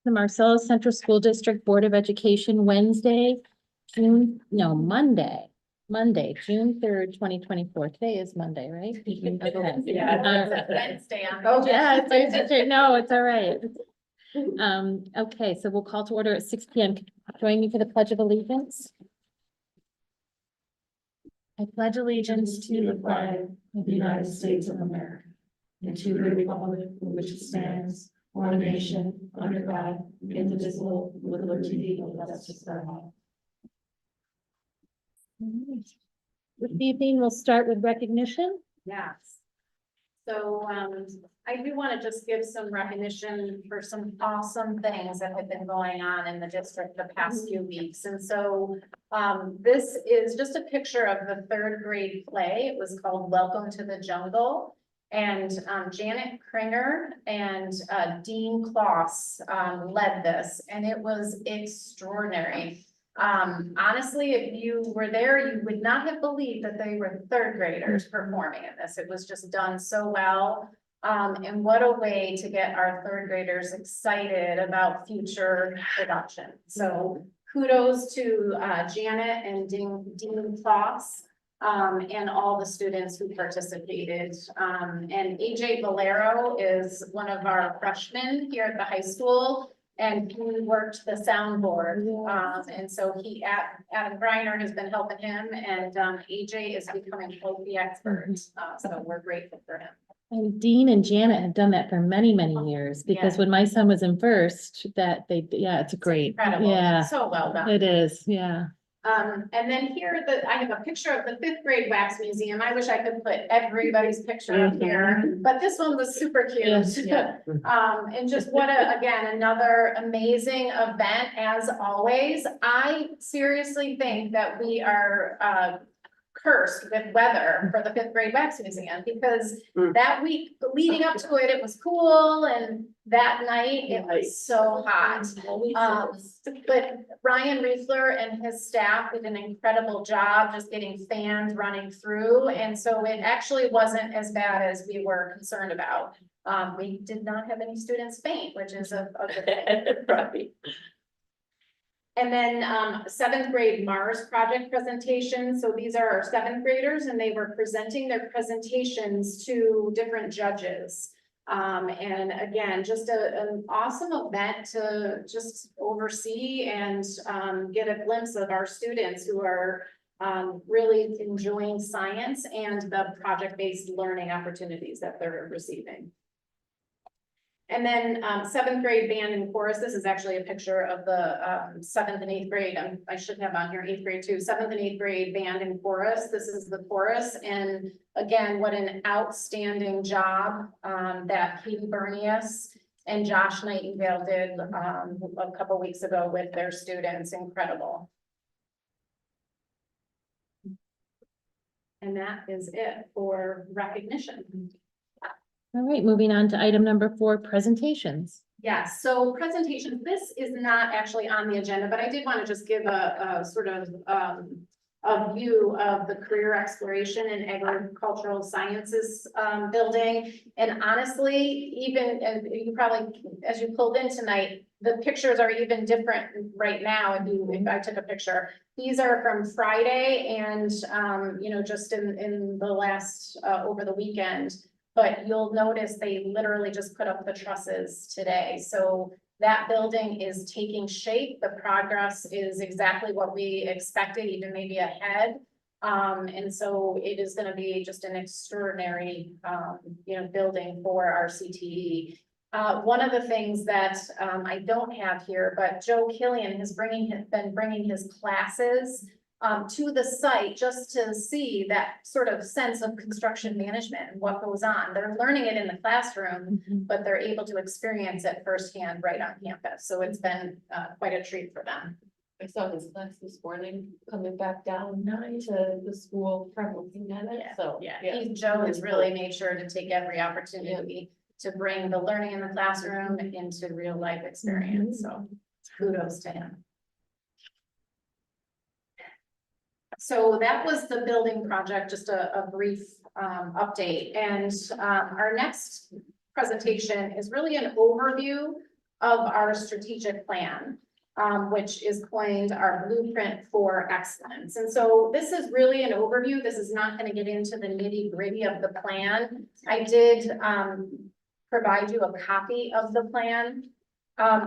The Marcellus Central School District Board of Education, Monday, June 3rd, 2024. Today is Monday, right? Okay. Yeah. Wednesday on. Oh, yeah, it's Wednesday. No, it's all right. Okay, so we'll call to order at 6 p.m. Join me for the Pledge of Allegiance. I pledge allegiance to the flag of the United States of America and to the republic for which it stands, one nation, under God, indivisible, with liberty and justice for all. This evening, we'll start with recognition. Yes. So, I do want to just give some recognition for some awesome things that have been going on in the district the past few weeks. And so, this is just a picture of the third grade play. It was called Welcome to the Jungle. And, Janet Kringer and, Dean Kloss, led this, and it was extraordinary. Honestly, if you were there, you would not have believed that they were third graders performing in this. It was just done so well. And what a way to get our third graders excited about future production. So kudos to Janet and Dean Kloss, and all the students who participated. And AJ Valero is one of our freshmen here at the high school. And he worked the soundboard, and so Adam Greiner has been helping him, and AJ is becoming quite the expert. So we're grateful for him. And Dean and Janet have done that for many, many years, because Yeah. when my son was in first, it's great. Incredible. Yeah, So well done. it is, yeah. And then here I have a picture of the fifth grade wax museum. I wish I could put everybody's picture up here, but this one was super cute. Yes, yeah. And just again, another amazing event as always. I seriously think that we are, cursed with weather for the fifth grade wax museum, because that week leading up to it, it was cool, and that night it was so hot. But Ryan Riefler and his staff did an incredible job just getting fans running through, and so it actually wasn't as bad as we were concerned about. We did not have any students faint, which is a good thing. Right. And then, seventh grade Mars project presentation. So these are our seventh graders, and they were presenting their presentations to different judges. And again, just an awesome event to just oversee and, get a glimpse of our students who are, really enjoying science and the project-based learning opportunities that they're receiving. And then, seventh grade band and chorus. This is actually a picture of the, seventh and eighth grade. I should have on here eighth grade too. Seventh and eighth grade band and chorus. This is the chorus. And again, what an outstanding job, that Katie Bernius and Josh Nightingale did, a couple weeks ago with their students. Incredible. And that is it for recognition. All right, moving on to item number 4, presentations. Yes, so presentations, this is not actually on the agenda, but I did want to just give a sort of a view of the career exploration and agricultural sciences building. And honestly, even, and you probably, as you pulled in tonight, the pictures are even different right now. If I took a picture, these are from Friday and, you know, just in the last, over the weekend. But you'll notice they literally just put up the trusses today. So that building is taking shape. The progress is exactly what we expected, even maybe ahead. And so it is going to be just an extraordinary, you know, building for our CTE. One of the things that I don't have here, but Joe Killian has been bringing his classes to the site just to see that sort of sense of construction management and what goes on. They're learning it in the classroom, but they're able to experience it firsthand right on campus. So it's been quite a treat for them. I saw his class this morning coming back down to the school from looking at it, so. Joe has really made sure to take every opportunity to bring the learning in the classroom into real life experience. So kudos to him. So that was the building project, just a brief update. And our next presentation is really an overview of our strategic plan, which is coined our blueprint for excellence. And so this is really an overview. This is not going to get into the nitty gritty of the plan. I did provide you a copy of the plan.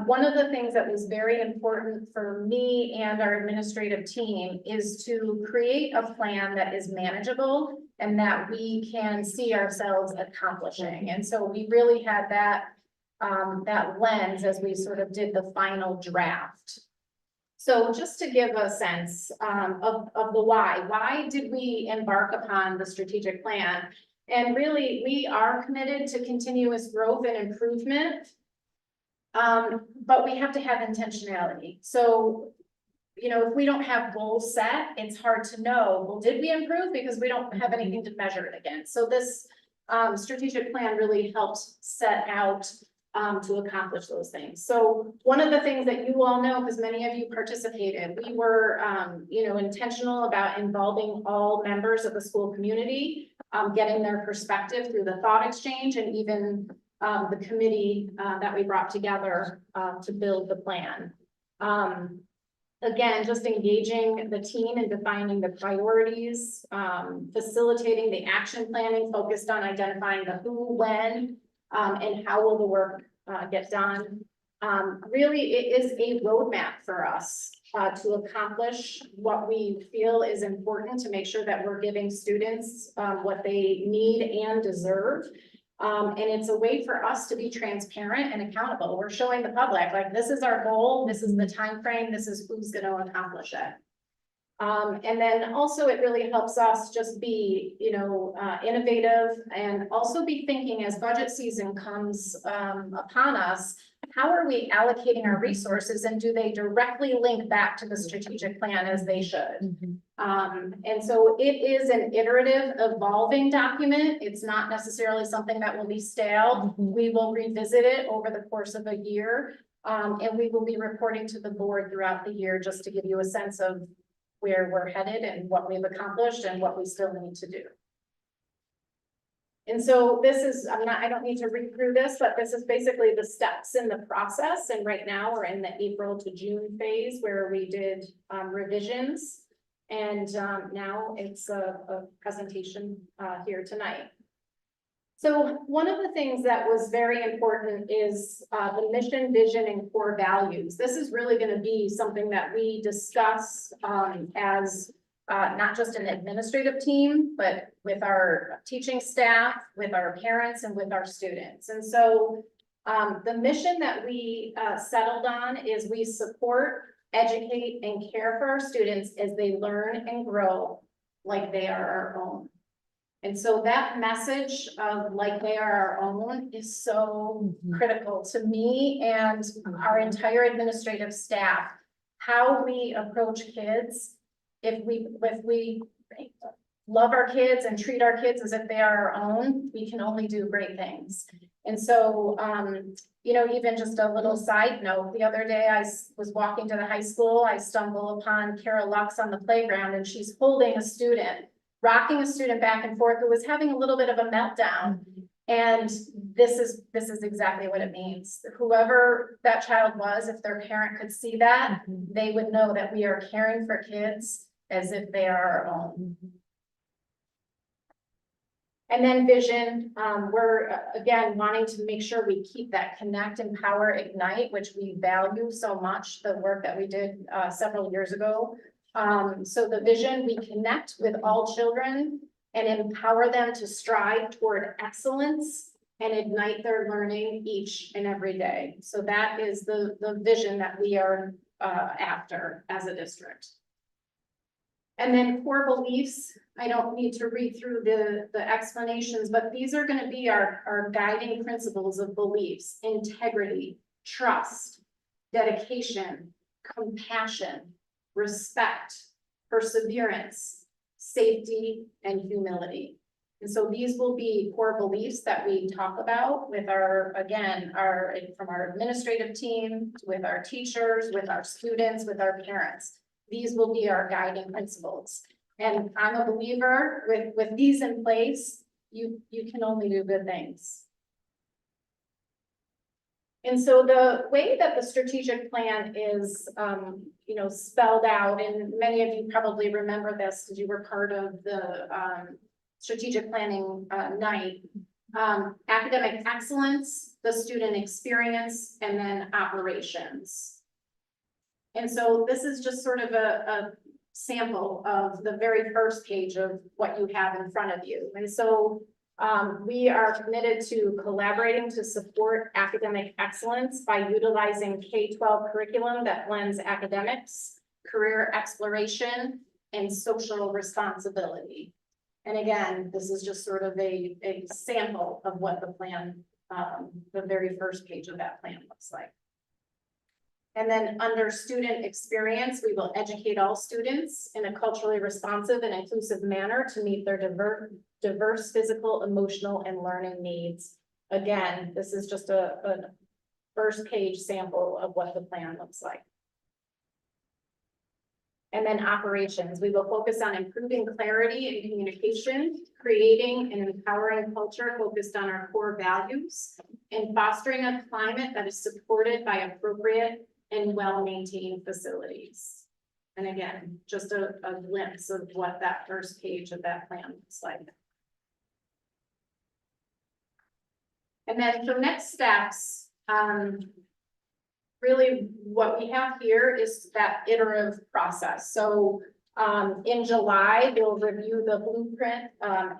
One of the things that was very important for me and our administrative team is to create a plan that is manageable and that we can see ourselves accomplishing. And so we really had that lens as we sort of did the final draft. So just to give a sense of the why did we embark upon the strategic plan? And really, we are committed to continuous growth and improvement. But we have to have intentionality. So, you know, if we don't have goals set, it's hard to know, well, did we improve? Because we don't have anything to measure it against. So this strategic plan really helped set out to accomplish those things. So one of the things that you all know, because many of you participated, we were, you know, intentional about involving all members of the school community, getting their perspective through the thought exchange and even the committee that we brought together to build the plan. Again, just engaging the team and defining the priorities, facilitating the action planning focused on identifying the who, when, and how will the work get done. Really, it is a roadmap for us to accomplish what we feel is important to make sure that we're giving students what they need and deserve. And it's a way for us to be transparent and accountable. We're showing the public, like, this is our goal, this is the time frame, this is who's going to accomplish it. And then also it really helps us just be, you know, innovative and also be thinking as budget season comes upon us, how are we allocating our resources and do they directly link back to the strategic plan as they should? And so it is an iterative, evolving document. It's not necessarily something that will be stale. We will revisit it over the course of a year. And we will be reporting to the board throughout the year just to give you a sense of where we're headed and what we've accomplished and what we still need to do. And so this is, I don't need to read through this, but this is basically the steps in the process. And right now we're in the April to June phase where we did revisions. And now it's a presentation here tonight. So one of the things that was very important is the mission, vision, and core values. This is really going to be something that we discuss as not just an administrative team, but with our teaching staff, with our parents, and with our students. And so the mission that we settled on is we support, educate, and care for our students as they learn and grow like they are our own. And so that message of like they are our own is so critical to me and our entire administrative staff. How we approach kids, if we love our kids and treat our kids as if they are our own, we can only do great things. And so, you know, even just a little side note, the other day I was walking to the high school, I stumbled upon Kara Lux on the playground and she's holding a student, rocking a student back and forth who was having a little bit of a meltdown. And this is exactly what it means. Whoever that child was, if their parent could see that, they would know that we are caring for kids as if they are our own. And then vision, we're again wanting to make sure we keep that connect, empower, ignite, which we value so much, the work that we did several years ago. So the vision, we connect with all children and empower them to strive toward excellence and ignite their learning each and every day. So that is the vision that we are after as a district. And then core beliefs, I don't need to read through the explanations, but these are going to be our guiding principles of beliefs: integrity, trust, dedication, compassion, respect, perseverance, safety, and humility. And so these will be core beliefs that we talk about with from our administrative team, with our teachers, with our students, with our parents. These will be our guiding principles. And I'm a believer with these in place, you can only do good things. And so the way that the strategic plan is, spelled out, and many of you probably remember this because you were part of the, strategic planning, night. Academic excellence, the student experience, and then operations. And so this is just sort of a sample of the very first page of what you have in front of you. And so we are committed to collaborating to support academic excellence by utilizing K-12 curriculum that blends academics, career exploration, and social responsibility. And again, this is just sort of a sample of what the plan, the very first page of that plan looks like. And then under student experience, we will educate all students in a culturally responsive and inclusive manner to meet their diverse physical, emotional, and learning needs. Again, this is just a first page sample of what the plan looks like. And then operations, we will focus on improving clarity and communication, creating an empowering culture focused on our core values, and fostering a climate that is supported by appropriate and well-maintained facilities. And again, just a glimpse of what that first page of that plan looks like. And then for next steps, really what we have here is that iterative process. So in July, we'll review the blueprint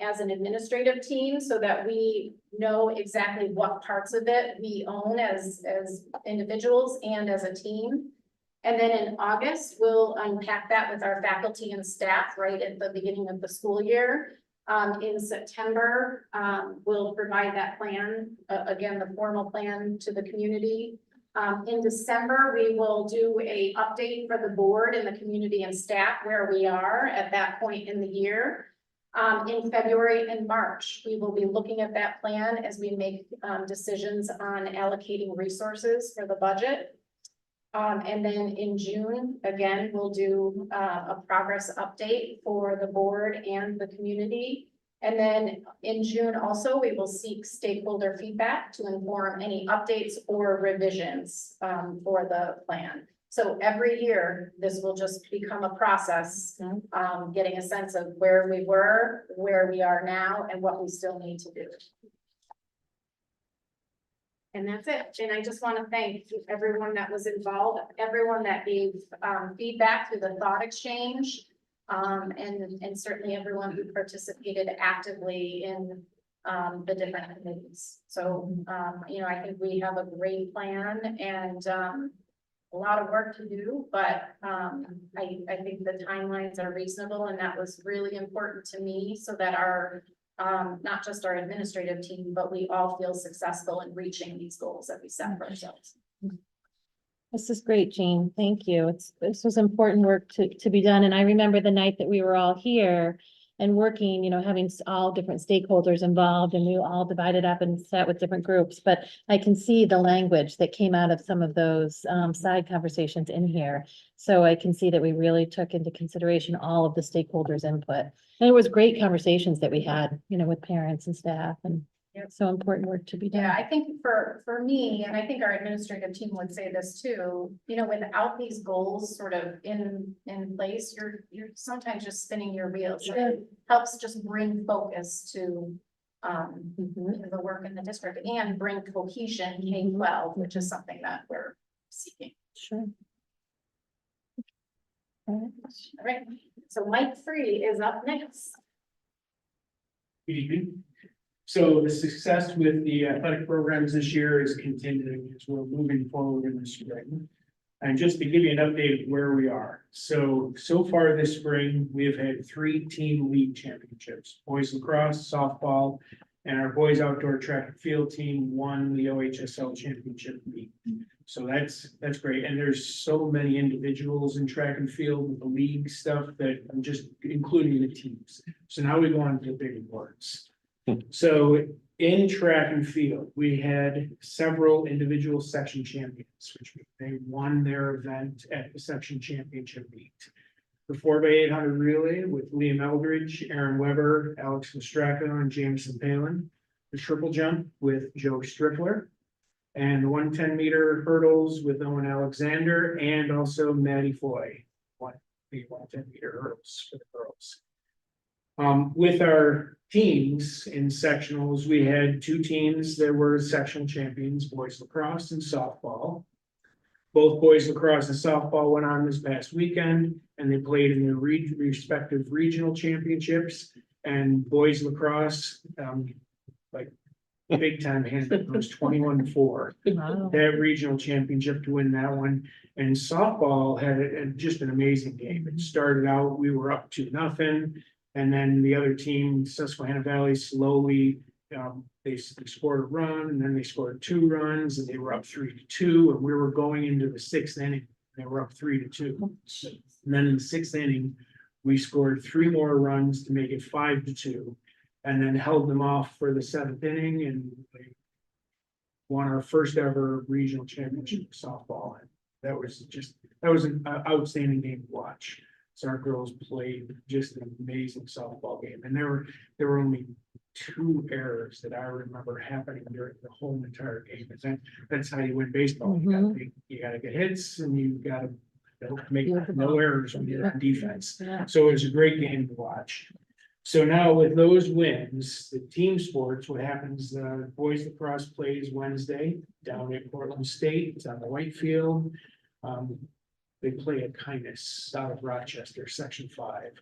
as an administrative team so that we know exactly what parts of it we own as individuals and as a team. And then in August, we'll unpack that with our faculty and staff right at the beginning of the school year. In September, we'll provide that plan, again, the formal plan to the community. In December, we will do a update for the board and the community and staff where we are at that point in the year. In February and March, we will be looking at that plan as we make decisions on allocating resources for the budget. And then in June, again, we'll do a progress update for the board and the community. And then in June also, we will seek stakeholder feedback to inform any updates or revisions for the plan. So every year, this will just become a process, getting a sense of where we were, where we are now, and what we still need to do. And that's it. And I just want to thank everyone that was involved, everyone that gave feedback through the thought exchange. And certainly everyone who participated actively in the different committees. So, I think we have a great plan and a lot of work to do, but I think the timelines are reasonable, and that was really important to me so that our not just our administrative team, but we all feel successful in reaching these goals that we set for ourselves. This is great, Jean. Thank you. This was important work to be done. And I remember the night that we were all here and working, having all different stakeholders involved, and we all divided up and sat with different groups. But I can see the language that came out of some of those side conversations in here. So I can see that we really took into consideration all of the stakeholders' input. And it was great conversations that we had, with parents and staff, and so important work to be done. Yeah, I think for me, and I think our administrative team would say this too, without these goals sort of in place, you're sometimes just spinning your wheels. So it helps just bring focus to the work in the district and bring cohesion K-12, which is something that we're seeking. Sure. All right, so Mike Free is up next. Good evening. So the success with the athletic programs this year is continuing as we're moving forward in the spring. And just to give you an update of where we are. So far this spring, we have had 3 team league championships, boys lacrosse, softball, and our boys outdoor track and field team won the OHSL championship league. So that's great. And there's so many individuals in track and field with the league stuff that I'm just including the teams. So now we go on to the big awards. So in track and field, we had several individual section champions, which they won their event at the section championship meet. The 4x800 relay with Liam Eldridge, Aaron Weber, Alex Mastraka, and Jameson Palin. The triple jump with Joe Strickler. and the 110-meter hurdles with Owen Alexander and also Maddie Foy. The 110-meter hurdles for the girls. With our teams in sectionals, we had two teams that were sectional champions, boys lacrosse and softball. Both boys lacrosse and softball went on this past weekend and they played in their respective regional championships. And boys lacrosse, like big time handed, was 21-4. Wow. That regional championship to win that one. And softball had just an amazing game. It started out, we were up 2-0. And then the other team, Susquehanna Valley, slowly, they scored a run and then they scored 2 runs and they were up 3-2. And we were going into the 6th inning. They were up 3-2. And then in the 6th inning, we scored 3 more runs to make it 5-2. And then held them off for the 7th inning and they won our first ever regional championship of softball. And that was an outstanding game to watch. So our girls played just an amazing softball game. And there were only 2 errors that I remember happening during the whole entire game. That's how you win baseball. You gotta get hits and you gotta make no errors when you're on defense. Yeah. So it was a great game to watch. So now with those wins, the team sports, what happens, boys lacrosse plays Wednesday down at Portland State. It's on the white field. They play at Kindness out of Rochester, Section 5.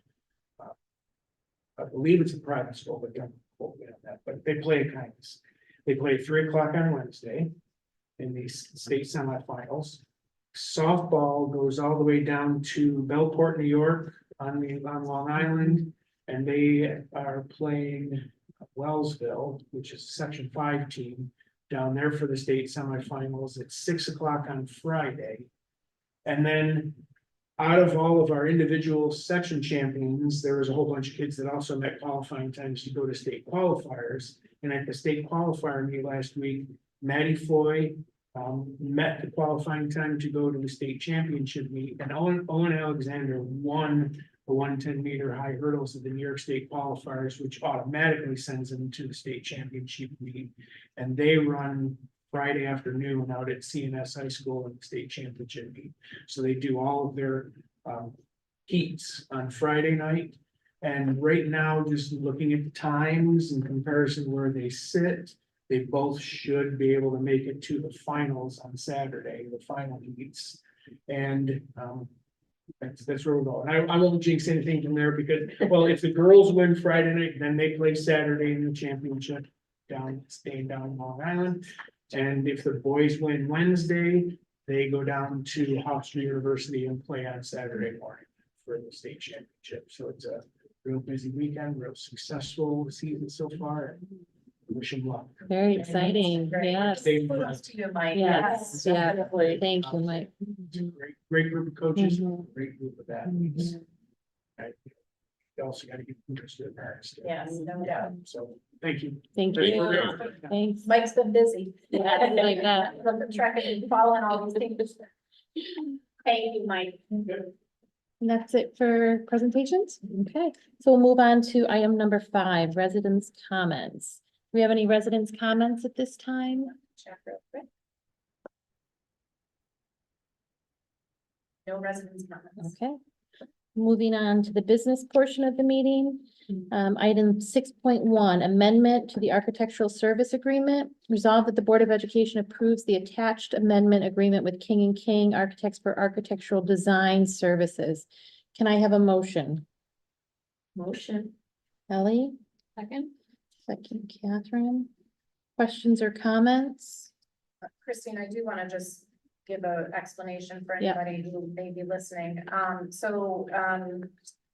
I believe it's a private school, but don't quote me on that, but they play at Kindness. They play at 3 o'clock on Wednesday in the state semifinals. Softball goes all the way down to Bellport, New York on Long Island. And they are playing Wellsville, which is a Section 5 team, down there for the state semifinals at 6 o'clock on Friday. And then out of all of our individual section champions, there was a whole bunch of kids that also met qualifying times to go to state qualifiers. And at the state qualifier meet last week, Maddie Foy met the qualifying time to go to the state championship meet. And Owen Alexander won the 110-meter high hurdles of the New York State qualifiers, which automatically sends them to the state championship meet. And they run Friday afternoon out at CNS High School in the state championship meet. So they do all of their heats on Friday night. And right now, just looking at the times in comparison where they sit, they both should be able to make it to the finals on Saturday, the final heats. And that's where we're going. I won't jinx anything from there because, well, if the girls win Friday night, then they play Saturday in the championship staying down in Long Island. And if the boys win Wednesday, they go down to Hofstra University and play on Saturday morning for the state championship. So it's a real busy weekend, real successful season so far. Wish them luck. Very exciting. Yes. Kudos to you, Mike. Yes, yeah. Thank you, Mike. Great group of coaches, Mhm. great group of athletes. You also got to get interest in parents. Yes, no doubt. So, thank you. Thank Thank you. you. Thanks. Mike's been busy. Yeah, like that. Tracking and following all these things. Thank you, Mike. And that's it for presentations? Okay, so we'll move on to item number 5, residents' comments. Do we have any residents' comments at this time? Check real quick. No residents' comments. Okay. Moving on to the business portion of the meeting. Item 6.1, amendment to the architectural service agreement. Resolved that the Board of Education approves the attached amendment agreement with King and King Architects for Architectural Design Services. Can I have a motion? Motion. Ellie? Second. Second, Catherine. Questions or comments? Christine, I do want to just give an explanation for Yeah. anybody who may be listening.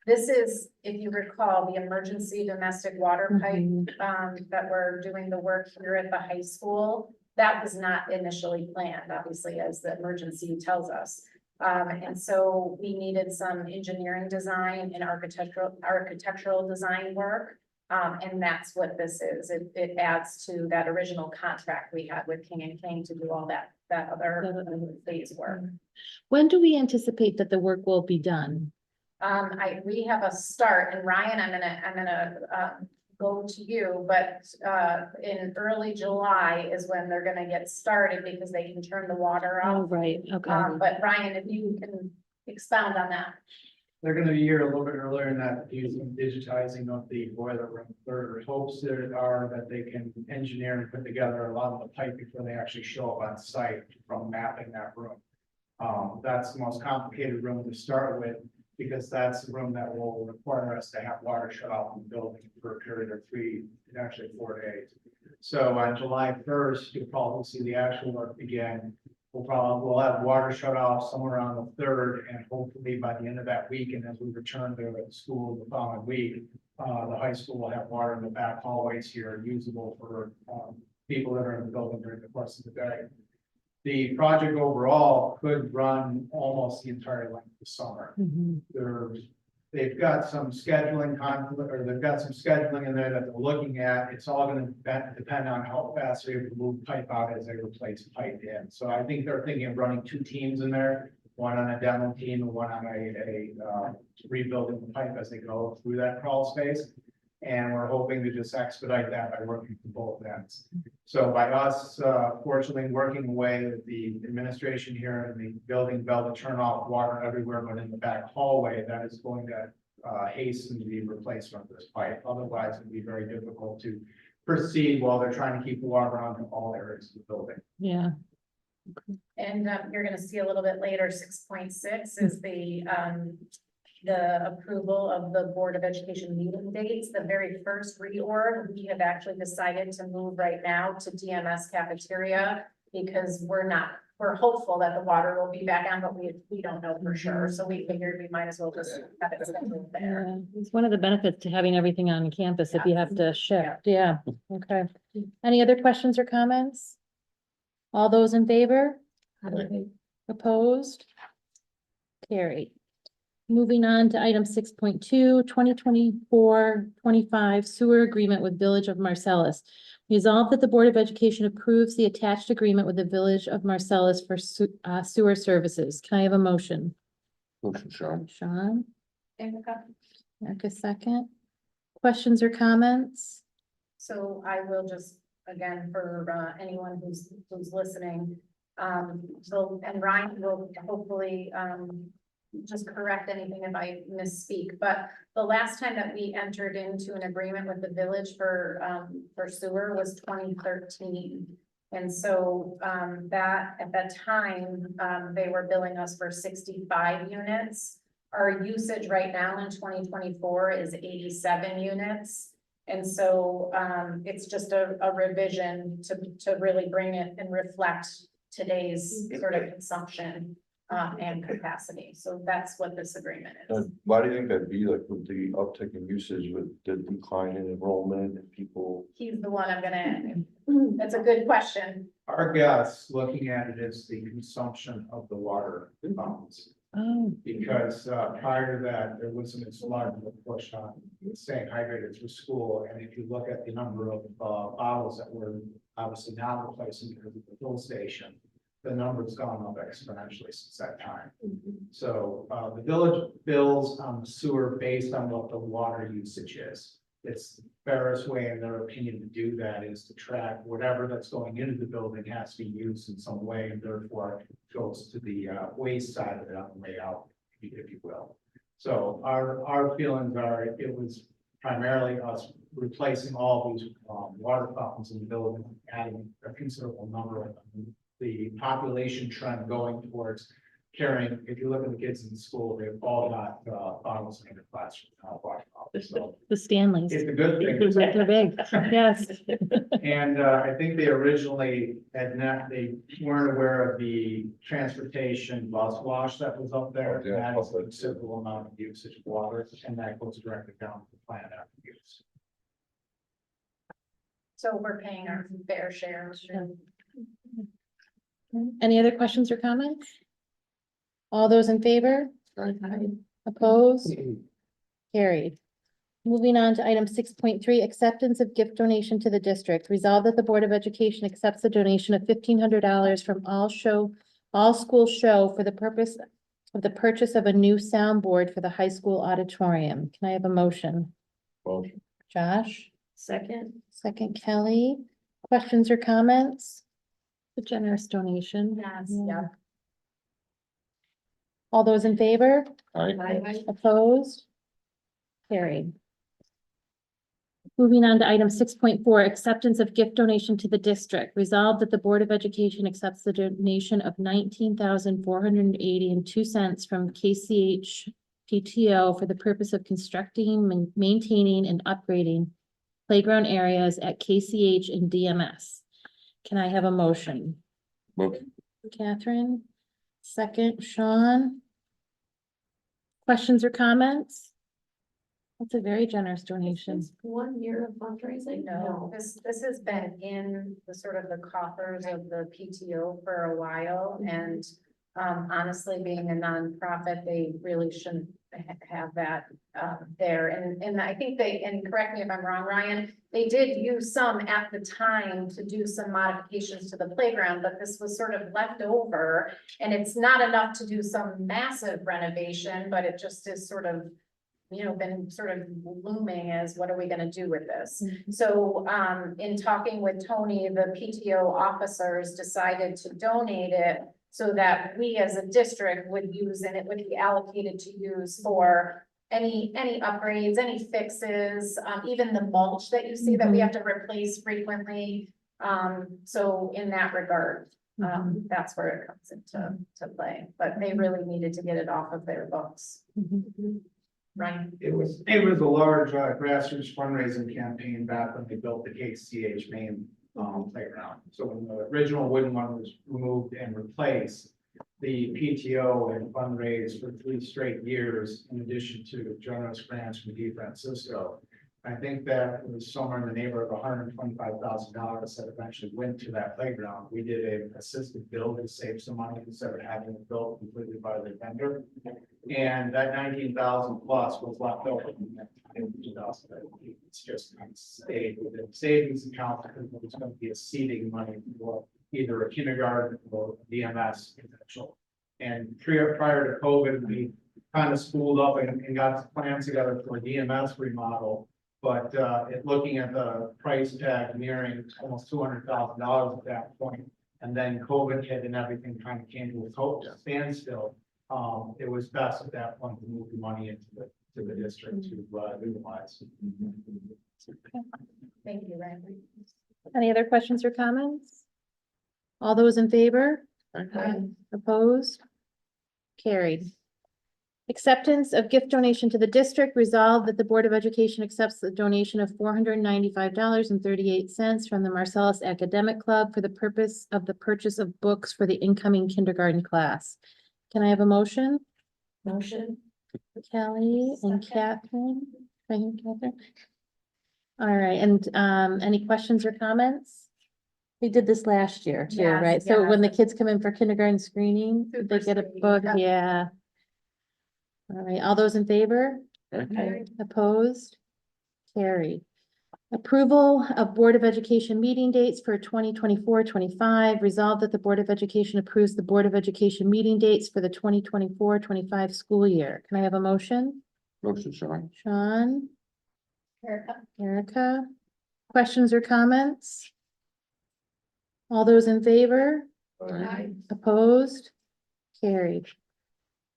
This is, if you recall, the emergency domestic water pipe Mhm. that we're doing the work here at the high school. That was not initially planned, obviously, as the emergency tells us. And so we needed some engineering design and architectural design work. And that's what this is. It adds to that original contract we had with King and King to do all that other phase work. When do we anticipate that the work will be done? We have a start, and Ryan, I'm gonna go to you, but, in early July is when they're gonna get started because they can turn the water Oh, off. right, okay. But Ryan, if you can expound on that. They're gonna be here a little bit earlier in that using digitizing of the boiler room. Their hopes there are that they can engineer and put together a lot of the pipe before they actually show up on site from mapping that room. That's the most complicated room to start with, because that's the room that will require us to have water shut off in the building for a period of 3, and actually 4 days. So on July 1st, you'll probably see the actual work begin. We'll have water shut off somewhere around the 3rd, and hopefully by the end of that week, and as we return to school the following week, the high school will have water in the back hallways here usable for, people that are in the building during the course of the day. The project overall could run almost the entire length of the summer. Mhm. They've got some scheduling conflict, or they've got some scheduling in there that they're looking at. It's all gonna depend on how fast they're able to move pipe out as they replace pipe in. So I think they're thinking of running 2 teams in there, one on a demo team and one on a rebuilding the pipe as they go through that crawl space. And we're hoping to just expedite that by working from both ends. So by us, fortunately, working away with the administration here and the building bell to turn off water everywhere but in the back hallway, that is going to hasten the replacement of this pipe. Otherwise, it'd be very difficult to proceed while they're trying to keep the water on in all areas of the building. Yeah, And you're gonna see a little bit later, 6.6 is the approval of the Board of Education meeting dates. The very first reorg, we have actually decided to move right now to DMS cafeteria because we're hopeful that the water will be back on, but we don't know for sure. So we figured we might as well just have it scheduled there. yeah. It's one of the benefits to having everything on campus if you have to shift. Yeah, okay. Any other questions or comments? All those in favor? Opposed? Carried. Moving on to item 6.2, 2024-25 sewer agreement with Village of Marcellus. Resolved that the Board of Education approves the attached agreement with the Village of Marcellus for sewer services. Can I have a motion? Motion, Sean. Sean, Erica? Erica second. Questions or comments? So I will just, again, for anyone who's listening, so, and Ryan will hopefully just correct anything if I misspeak, but the last time that we entered into an agreement with the village for sewer was 2013. And so that at that time, they were billing us for 65 units. Our usage right now in 2024 is 87 units. And so it's just a revision to really bring it and reflect today's sort of consumption and capacity. So that's what this agreement is. Why do you think that'd be, like, with the uptick in usage, with the decline in enrollment and people? He's the one I'm gonna, that's a good question. Our guess, looking at it, is the consumption of the water fountains. Oh, Because prior to that, there wasn't as large of a push on staying hydrated through school. And if you look at the number of bottles that were obviously not replacing because of the fill station, the number's gone up exponentially since that time. So the village bills on the sewer based on what the water usage is. It's the fairest way, in their opinion, to do that is to track whatever that's going into the building has to be used in some way, and therefore goes to the waste side of it on the way out, if you will. So our feelings are, it was primarily us replacing all these water fountains in the building, adding a considerable number of them. The population trend going towards carrying, if you look at the kids in school, they've all got bottles in their classroom. Water fountains. So the Stanleys. it's a good thing. They're big, yes. And I think they originally they weren't aware of the transportation bus wash that was up there. Yeah, That is a public. considerable amount of usage of water, and that goes directly down to the plant after use. So we're paying our fair share. Any other questions or comments? All those in favor? Opposed? Carried. Moving on to item 6.3, acceptance of gift donation to the district. Resolved that the Board of Education accepts the donation of $1,500 from All School Show for the purpose of the purchase of a new soundboard for the high school auditorium. Can I have a motion? Motion. Josh, Second. second Kelly. Questions or comments? A generous donation. Yes, Yeah. All those in favor? Aye. Opposed? Carried. Moving on to item 6.4, acceptance of gift donation to the district. Resolved that the Board of Education accepts the donation of $19,480.02 from KCH PTO for the purpose of constructing, maintaining, and upgrading playground areas at KCH and DMS. Can I have a motion? Motion. Catherine, second, Sean. Questions or comments? That's a very generous donation. Since 1 year of fundraising? No, this has been in the sort of the coffers of the PTO for a while, and honestly, being a nonprofit, they really shouldn't have that there, and I think they, and correct me if I'm wrong, Ryan, they did use some at the time to do some modifications to the playground, but this was sort of left over, and it's not enough to do some massive renovation, but it just is sort of, you know, been sort of looming as what are we gonna do with this? So, in talking with Tony, the PTO officers decided to donate it so that we as a district would use, and it would be allocated to use for any upgrades, any fixes, even the mulch that you see that we have to replace frequently. So in that regard, that's where it comes into play, but they really needed to get it off of their books. Ryan? It was a large grassroots fundraising campaign back when they built the KCH main playground. So when the original wooden one was removed and replaced, the PTO had fundraised for 3 straight years in addition to generous grants from DeFrancisco. I think that was somewhere in the neighborhood of $125,000 that eventually went to that playground. We did an assisted build to save some money instead of having it built completely by the vendor. And that 19,000 plus was left over in 2019. It's just stayed within savings account because there's going to be a seeding money for either a kindergarten or DMS potential. And prior to COVID, we kind of spooled up and got plans together for a DMS remodel. But looking at the price tag nearing almost $200,000 at that point, and then COVID hit and everything kind of came to a total standstill. It was best at that point to move the money into the district to utilize. Thank you, Ryan. Any other questions or comments? All those in favor? Opposed? Carried. Acceptance of gift donation to the district. Resolved that the Board of Education accepts the donation of $495.38 from the Marcellus Academic Club for the purpose of the purchase of books for the incoming kindergarten class. Can I have a motion? Motion. Kelly and Catherine. Thank you, Catherine. All right, and any questions or comments? We did this last year too, Yes, right? So when the yes. kids come in for kindergarten screening, they get a screening, book, yeah. yeah. All right, all those in favor? Opposed? Carried. Approval of Board of Education meeting dates for 2024-25. Resolved that the Board of Education approves the Board of Education meeting dates for the 2024-25 school year. Can I have a motion? Motion, Sean. Sean, Erica? Erica, questions or comments? All those in favor? Opposed? Carried.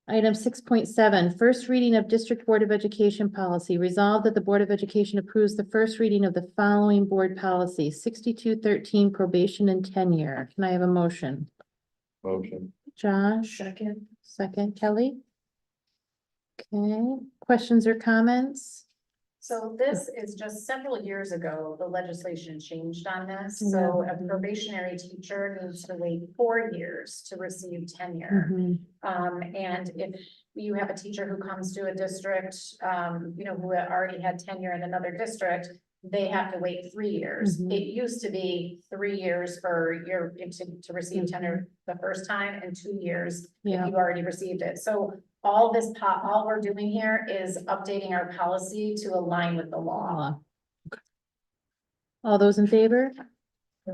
Item 6.7, first reading of District Board of Education policy. Resolved that the Board of Education approves the first reading of the following board policy, 6213 probation and tenure. Can I have a motion? Motion. Josh, Second. second, Kelly? Okay, questions or comments? So this is just several years ago, the legislation changed on this. So a probationary teacher needs to wait 4 years to receive tenure. Mhm. And if you have a teacher who comes to a district, you know, who already had tenure in another district, they have to wait 3 years. Mhm. It used to be 3 years for to receive tenure the first time and 2 years if Yeah. you already received it. So all we're doing here is updating our policy to align with the law. All those in favor?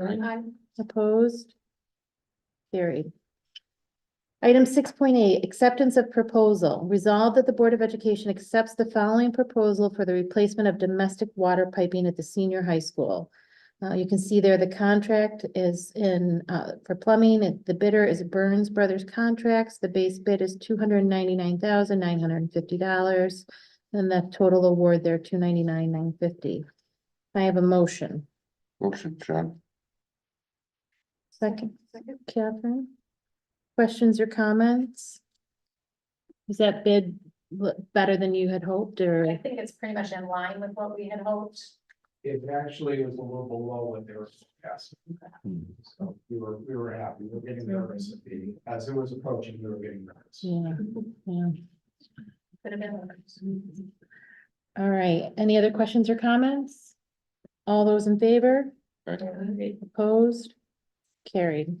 Aye. Opposed? Carried. Item 6.8, acceptance of proposal. Resolved that the Board of Education accepts the following proposal for the replacement of domestic water piping at the senior high school. You can see there the contract is in, for plumbing, the bidder is Burns Brothers Contracts. The base bid is $299,950. And the total award there, $299,950. I have a motion. Motion, Sean. Second, Catherine. Questions or comments? Is that bid better than you had hoped, I or? think it's pretty much in line with what we had hoped. It actually was a little below what they were forecasting. So we were happy. We were getting nervous as it was approaching, we were getting nervous. Yeah, yeah. Could have been worse. All right. Any other questions or comments? All those in favor? Opposed? Carried.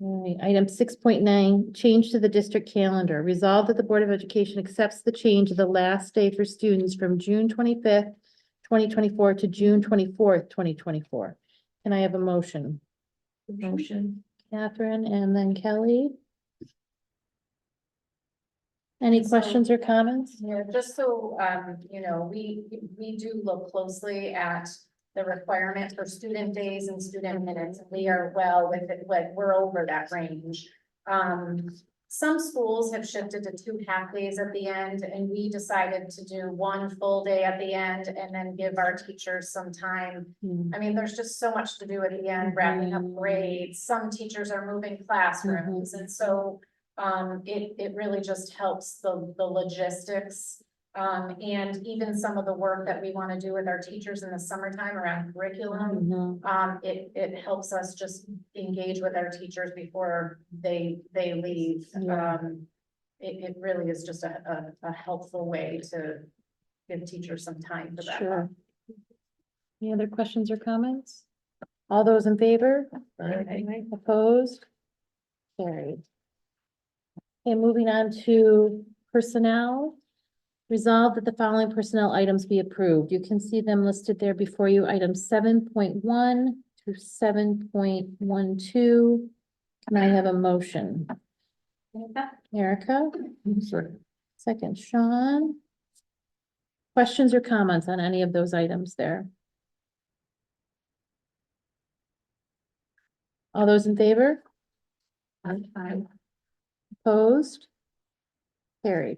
All right, item 6.9, change to the district calendar. Resolved that the Board of Education accepts the change of the last day for students from June 25th, 2024 to June 24th, 2024. Can I have a motion? Motion. Catherine and then Kelly? Any So- questions or comments? Yeah, just so, you know, we do look closely at the requirement for student days and student minutes. We are well with it, like, we're over that range. Some schools have shifted to 2 half days at the end, and we decided to do 1 full day at the end and then give our teachers some time. Hmm, I mean, there's just so much to do at the end, wrapping up Mhm. grades. Some teachers are moving classrooms, and so it really just helps the logistics. And even some of the work that we want to do with our teachers in the summertime around curriculum. mhm. It helps us just engage with our teachers before they leave. Yeah. It really is just a helpful way to give teachers some time to wrap up. Sure. Any other questions or comments? All those in favor? Opposed? Carried. Okay, moving on to personnel. Resolved that the following personnel items be approved. You can see them listed there before you, items 7.1 to 7.12. Can I have a motion? Erica, Second. second, Sean. Questions or comments on any of those items there? All those in favor? Opposed? Carried.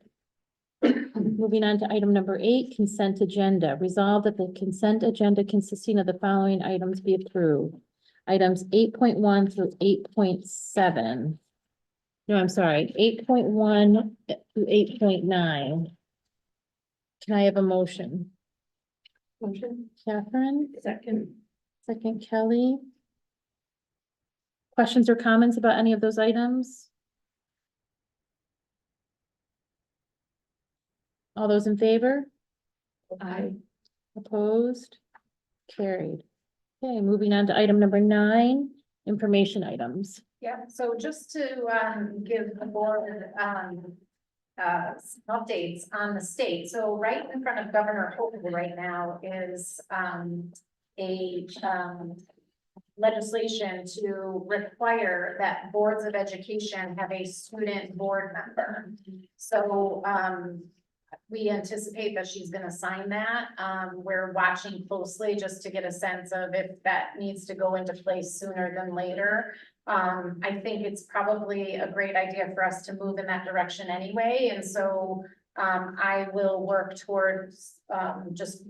Moving on to item number 8, consent agenda. Resolved that the consent agenda consisting of the following items be approved. Items 8.1 through 8.7. No, I'm sorry, 8.1 through 8.9. Can I have a motion? Motion. Catherine, Second. second Kelly. Questions or comments about any of those items? All those in favor? Aye. Opposed? Carried. Okay, moving on to item number 9, information items. Yeah, so just to give the board some updates on the state. So right in front of Governor Hochul right now is a legislation to require that boards of education have a student board member. So we anticipate that she's gonna sign that. We're watching closely just to get a sense of if that needs to go into place sooner than later. I think it's probably a great idea for us to move in that direction anyway, and so I will work towards just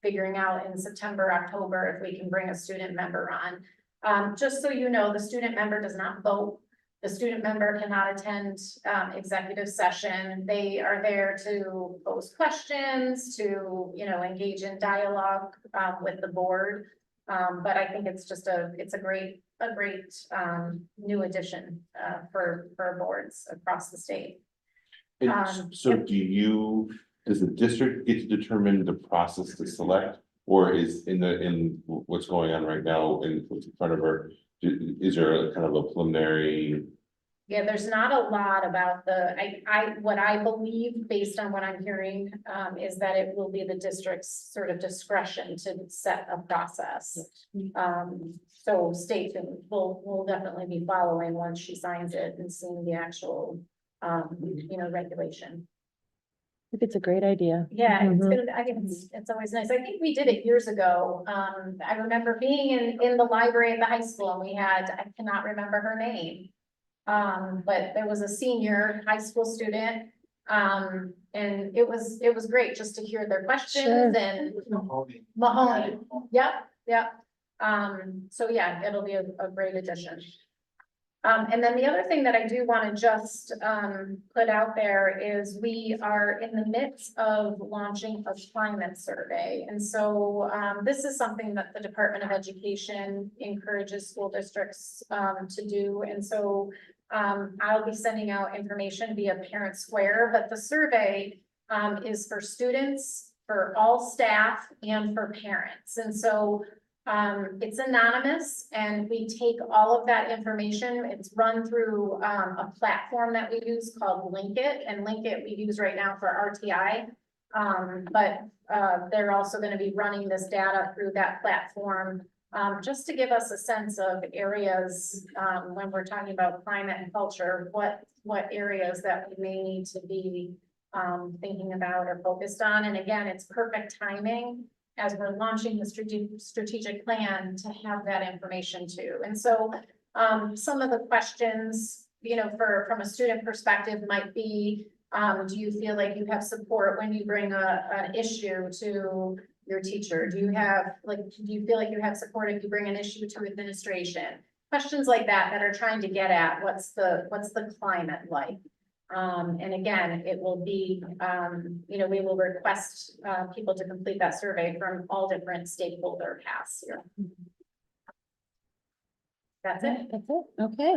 figuring out in September, October, if we can bring a student member on. Just so you know, the student member does not vote. The student member cannot attend executive session. They are there to pose questions, to, you know, engage in dialogue with the board. But I think it's just it's a great new addition for boards across the state. So does the district get to determine the process to select? Or is in what's going on right now in what's in front of her, is there a kind of a preliminary Yeah, there's not a lot about what I believe, based on what I'm hearing, is that it will be the district's sort of discretion to set a process. So stay tuned, we'll definitely be following once she signs it and seeing the actual, regulation. I think it's a great idea. Yeah, Mhm. I think it's always nice. I think we did it years ago. I remember being in the library at the high school and we had, I cannot remember her name. But there was a senior high school student. And it was great just to hear their questions Sure. and Mahoney. Yep. So yeah, it'll be a great addition. And then the other thing that I do want to just, put out there is we are in the midst of launching a climate survey. And so, this is something that the Department of Education encourages school districts, to do. And so, I'll be sending out information via Parent Square, but the survey, is for students, for all staff, and for parents. And so, it's anonymous and we take all of that information. It's run through a platform that we use called Linkit, and Linkit we use right now for RTI. But they're also going to be running this data through that platform, just to give us a sense of areas, when we're talking about climate and culture, what areas that we may need to be thinking about or focused on. And again, it's perfect timing as we're launching the strategic plan to have that information too. And so, some of the questions, from a student perspective might be, do you feel like you have support when you bring an issue to your teacher? Do you feel like you have support if you bring an issue to administration? Questions like that are trying to get at what's the climate like? And again, it will be, we will request, people to complete that survey from all different stakeholder paths here. That's it. That's it, okay.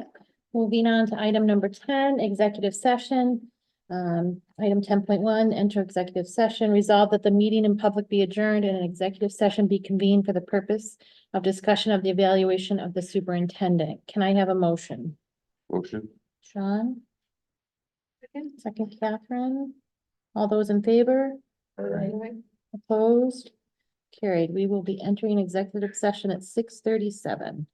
Moving on to item number 10, executive session. Item 10.1, enter executive session. Resolve that the meeting in public be adjourned and an executive session be convened for the purpose of discussion of the evaluation of the superintendent. Can I have a motion? Motion. Sean? Second, Catherine. All those in favor? Opposed? Carried. We will be entering executive session at 6:37.